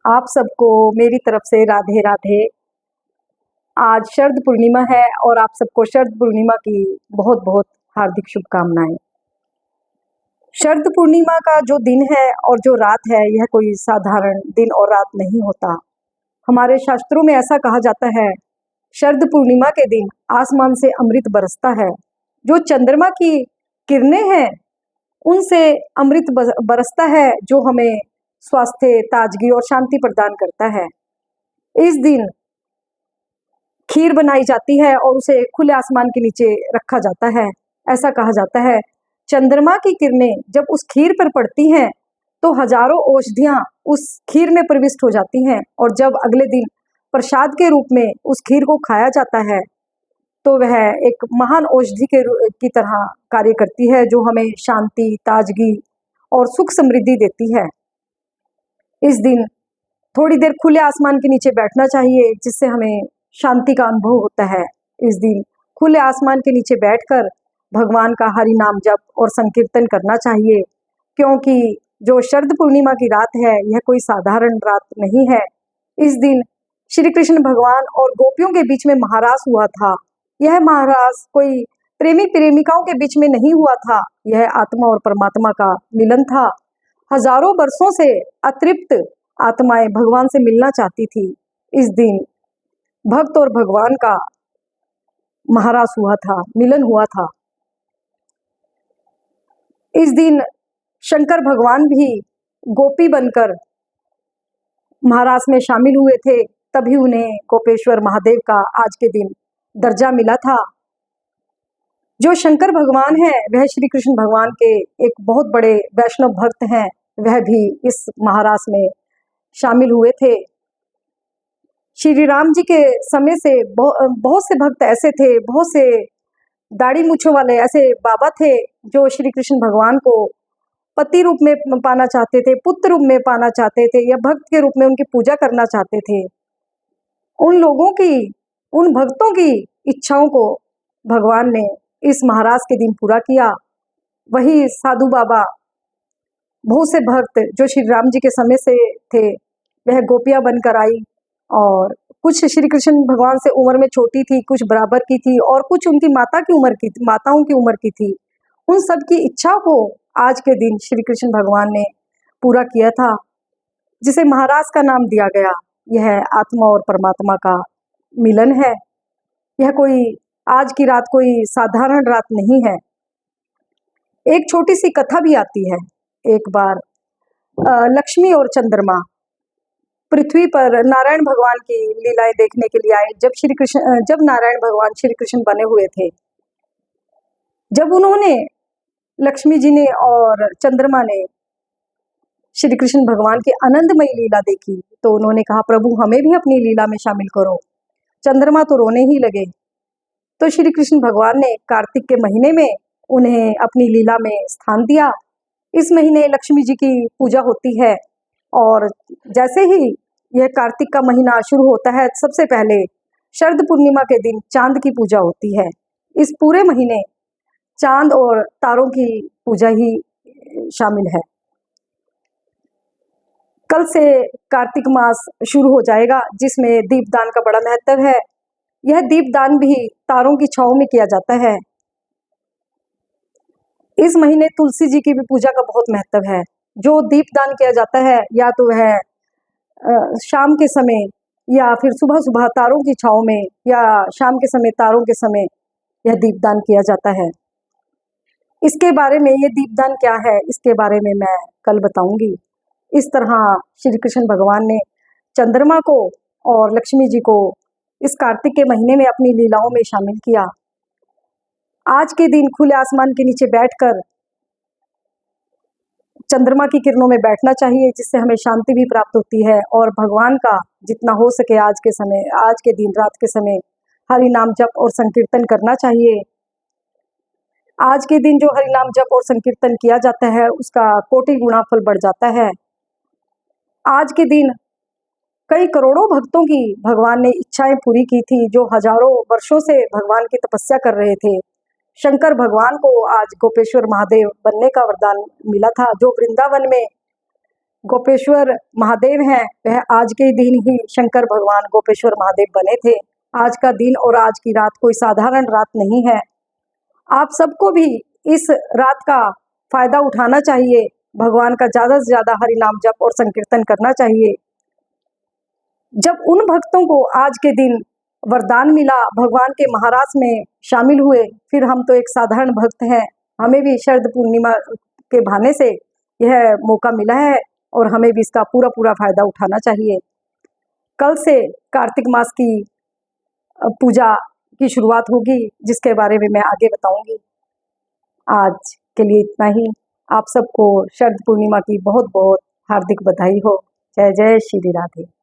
आप सबको मेरी तरफ से राधे राधे। आज शरद पूर्णिमा है और आप सबको शरद पूर्णिमा की बहुत बहुत हार्दिक शुभकामनाएं। शरद पूर्णिमा का जो दिन है और जो रात है, यह कोई साधारण दिन और रात नहीं होता। हमारे शास्त्रों में ऐसा कहा जाता है, शरद पूर्णिमा के दिन आसमान से अमृत बरसता है। जो चंद्रमा की किरणें हैं, उनसे अमृत बरसता है, जो हमें स्वास्थ्य, ताजगी और शांति प्रदान करता है। इस दिन खीर बनाई जाती है और उसे खुले आसमान के नीचे रखा जाता है। ऐसा कहा जाता है, चंद्रमा की किरणें जब उस खीर पर पड़ती हैं तो हजारों औषधियां उस खीर में प्रविष्ट हो जाती हैं, और जब अगले दिन प्रसाद के रूप में उस खीर को खाया जाता है तो वह एक महान औषधि की तरह कार्य करती है, जो हमें शांति, ताजगी और सुख समृद्धि देती है। इस दिन थोड़ी देर खुले आसमान के नीचे बैठना चाहिए, जिससे हमें शांति का अनुभव होता है। इस दिन खुले आसमान के नीचे बैठकर भगवान का हरि नाम जप और संकीर्तन करना चाहिए, क्योंकि जो शरद पूर्णिमा की रात है, यह कोई साधारण रात नहीं है। इस दिन श्री कृष्ण भगवान और गोपियों के बीच में महारास हुआ था। यह महारास कोई प्रेमी प्रेमिकाओं के बीच में नहीं हुआ था, यह आत्मा और परमात्मा का मिलन था। हजारों वर्षों से अतृप्त आत्माएं भगवान से मिलना चाहती थी। इस दिन भक्त और भगवान का महारास हुआ था, मिलन हुआ था। इस दिन शंकर भगवान भी गोपी बनकर महारास में शामिल हुए थे, तभी उन्हें गोपेश्वर महादेव का आज के दिन दर्जा मिला था। जो शंकर भगवान है, वह श्री कृष्ण भगवान के एक बहुत बड़े वैष्णव भक्त हैं। वह भी इस महारास में शामिल हुए थे। श्री राम जी के समय से बहुत से भक्त ऐसे थे, बहुत से दाढ़ी मूछों वाले ऐसे बाबा थे, जो श्री कृष्ण भगवान को पति रूप में पाना चाहते थे, पुत्र रूप में पाना चाहते थे, या भक्त के रूप में उनकी पूजा करना चाहते थे। उन लोगों की, उन भक्तों की इच्छाओं को भगवान ने इस महारास के दिन पूरा किया। वही साधु बाबा, बहुत से भक्त जो श्री राम जी के समय से थे, वह गोपियां बनकर आई, और कुछ श्री कृष्ण भगवान से उम्र में छोटी थी, कुछ बराबर की थी, और कुछ उनकी माताओं की उम्र की थी। उन सब की इच्छा को आज के दिन श्री कृष्ण भगवान ने पूरा किया था, जिसे महारास का नाम दिया गया। यह आत्मा और परमात्मा का मिलन है। यह कोई आज की रात कोई साधारण रात नहीं है। एक छोटी सी कथा भी आती है। एक बार लक्ष्मी और चंद्रमा पृथ्वी पर नारायण भगवान की लीलाएं देखने के लिए आए। जब नारायण भगवान श्री कृष्ण बने हुए थे, जब उन्होंने, लक्ष्मी जी ने और चंद्रमा ने श्री कृष्ण भगवान की आनंदमयी लीला देखी, तो उन्होंने कहा, प्रभु हमें भी अपनी लीला में शामिल करो। चंद्रमा तो रोने ही लगे। तो श्री कृष्ण भगवान ने कार्तिक के महीने में उन्हें अपनी लीला में स्थान दिया। इस महीने लक्ष्मी जी की पूजा होती है, और जैसे ही यह कार्तिक का महीना शुरू होता है, सबसे पहले शरद पूर्णिमा के दिन चांद की पूजा होती है। इस पूरे महीने चांद और तारों की पूजा ही शामिल है। कल से कार्तिक मास शुरू हो जाएगा, जिसमें दीपदान का बड़ा महत्व है। यह दीपदान भी तारों की छांव में किया जाता है। इस महीने तुलसी जी की भी पूजा का बहुत महत्व है। जो दीपदान किया जाता है, या तो वह शाम के समय, या फिर सुबह सुबह तारों की छांव में, या शाम के समय तारों के समय यह दीपदान किया जाता है। इसके बारे में, ये दीपदान क्या है, इसके बारे में मैं कल बताऊंगी। इस तरह श्री कृष्ण भगवान ने चंद्रमा को और लक्ष्मी जी को इस कार्तिक के महीने में अपनी लीलाओं में शामिल किया। आज के दिन खुले आसमान के नीचे बैठकर चंद्रमा की किरणों में बैठना चाहिए, जिससे हमें शांति भी प्राप्त होती है, और भगवान का जितना हो सके आज के दिन रात के समय हरि नाम जप और संकीर्तन करना चाहिए। आज के दिन जो हरि नाम जप और संकीर्तन किया जाता है, उसका कोटि गुणा फल बढ़ जाता है। आज के दिन कई करोड़ों भक्तों की भगवान ने इच्छाएं पूरी की थी, जो हजारों वर्षों से भगवान की तपस्या कर रहे थे। शंकर भगवान को आज गोपेश्वर महादेव बनने का वरदान मिला था, जो वृंदावन में गोपेश्वर महादेव हैं, वह आज के दिन ही शंकर भगवान गोपेश्वर महादेव बने थे। आज का दिन और आज की रात कोई साधारण रात नहीं है। आप सबको भी इस रात का फायदा उठाना चाहिए, भगवान का ज़्यादा से ज़्यादा हरि नाम जप और संकीर्तन करना चाहिए। जब उन भक्तों को आज के दिन वरदान मिला, भगवान के महारास में शामिल हुए, फिर हम तो एक साधारण भक्त हैं, हमें भी शरद पूर्णिमा के बहाने से यह मौका मिला है और हमें भी इसका पूरा पूरा फायदा उठाना चाहिए। कल से कार्तिक मास की पूजा की शुरुआत होगी, जिसके बारे में मैं आगे बताऊंगी। आज के लिए इतना ही। आप सबको शरद पूर्णिमा की बहुत बहुत हार्दिक बधाई हो। जय जय श्री राधे।